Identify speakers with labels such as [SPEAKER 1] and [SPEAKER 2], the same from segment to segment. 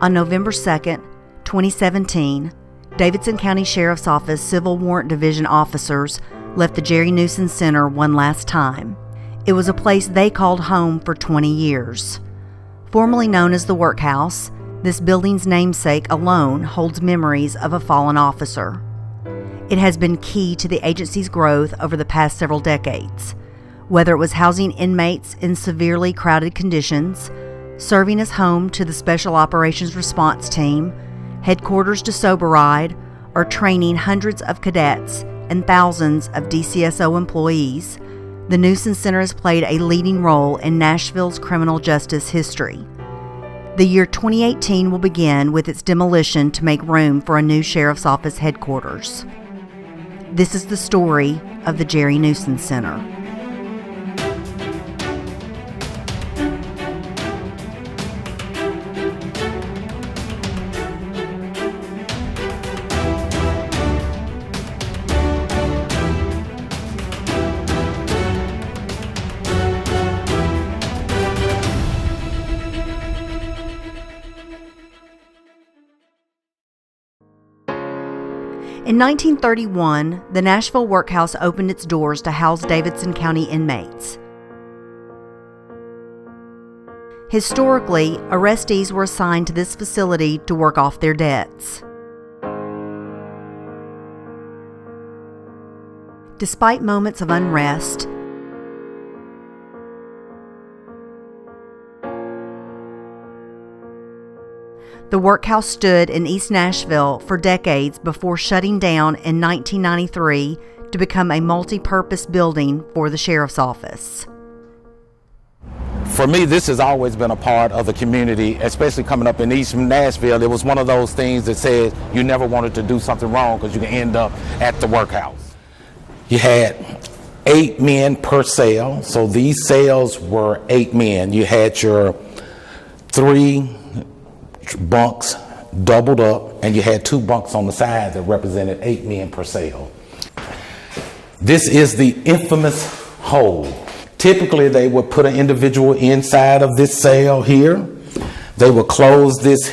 [SPEAKER 1] On November 2nd, 2017, Davidson County Sheriff's Office Civil Warrant Division officers left the Jerry Newson Center one last time. It was a place they called home for 20 years. Formerly known as the Workhouse, this building's namesake alone holds memories of a fallen officer. It has been key to the agency's growth over the past several decades, whether it was housing inmates in severely crowded conditions, serving as home to the Special Operations Response Team, headquarters to Sober Ride, or training hundreds of cadets and thousands of DCSO employees. The Newson Center has played a leading role in Nashville's criminal justice history. The year 2018 will begin with its demolition to make room for a new Sheriff's Office headquarters. This is the story of the Jerry Newson Center. In 1931, the Nashville Workhouse opened its doors to house Davidson County inmates. Historically, arrestees were assigned to this facility to work off their debts. Despite moments of unrest, the Workhouse stood in East Nashville for decades before shutting down in 1993 to become a multi-purpose building for the Sheriff's Office.
[SPEAKER 2] For me, this has always been a part of the community, especially coming up in East Nashville. It was one of those things that said you never wanted to do something wrong because you can end up at the Workhouse. You had 8 men per cell, so these cells were 8 men. You had your 3 bunks doubled up, and you had 2 bunks on the side that represented 8 men per cell. This is the infamous hole. Typically, they would put an individual inside of this cell here. They would close this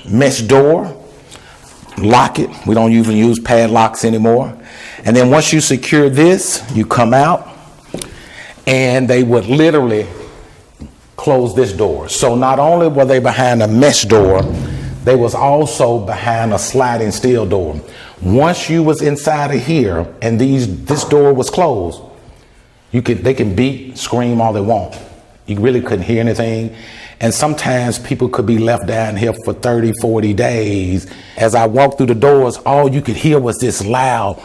[SPEAKER 2] mesh door, lock it. We don't even use padlocks anymore. And then once you secure this, you come out, and they would literally close this door. So not only were they behind a mesh door, they was also behind a sliding steel door. Once you was inside of here and this door was closed, they can beat, scream all they want. You really couldn't hear anything. And sometimes people could be left down here for 30, 40 days. As I walked through the doors, all you could hear was this loud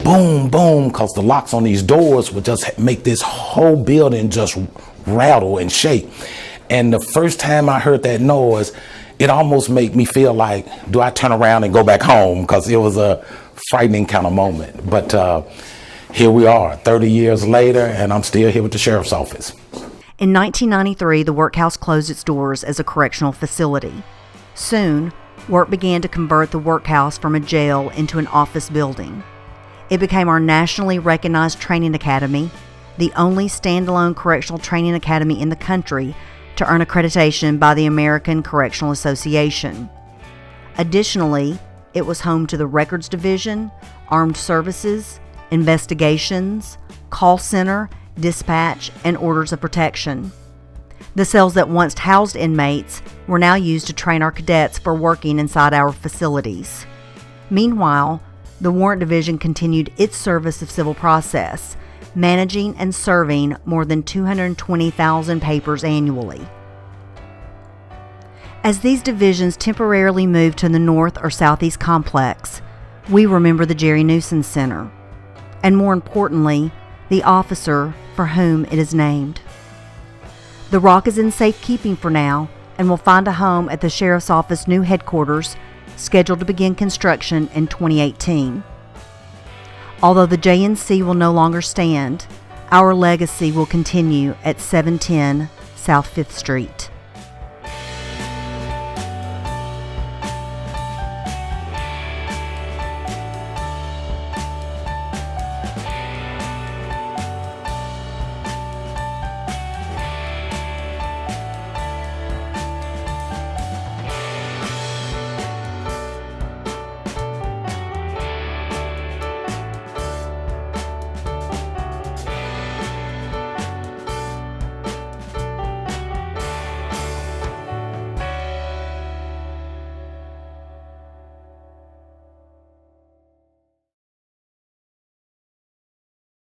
[SPEAKER 2] boom, boom, because the locks on these doors would just make this whole building just rattle and shake. And the first time I heard that noise, it almost made me feel like, do I turn around and go back home? Because it was a frightening kind of moment. But here we are, 30 years later, and I'm still here with the Sheriff's Office.
[SPEAKER 1] In 1993, the Workhouse closed its doors as a correctional facility. Soon, work began to convert the Workhouse from a jail into an office building. It became our nationally recognized training academy, the only standalone correctional training academy in the country to earn accreditation by the American Correctional Association. Additionally, it was home to the Records Division, Armed Services, Investigations, Call Center, Dispatch, and Orders of Protection. The cells that once housed inmates were now used to train our cadets for working inside our facilities. Meanwhile, the Warrant Division continued its service of civil process, managing and serving more than 220,000 papers annually. As these divisions temporarily moved to the North or Southeast Complex, we remember the Jerry Newson Center, and more importantly, the officer for whom it is named. The rock is in safekeeping for now and will find a home at the Sheriff's Office new headquarters, scheduled to begin construction in 2018. Although the JNC will no longer stand, our legacy will continue at 710 South 5th Street.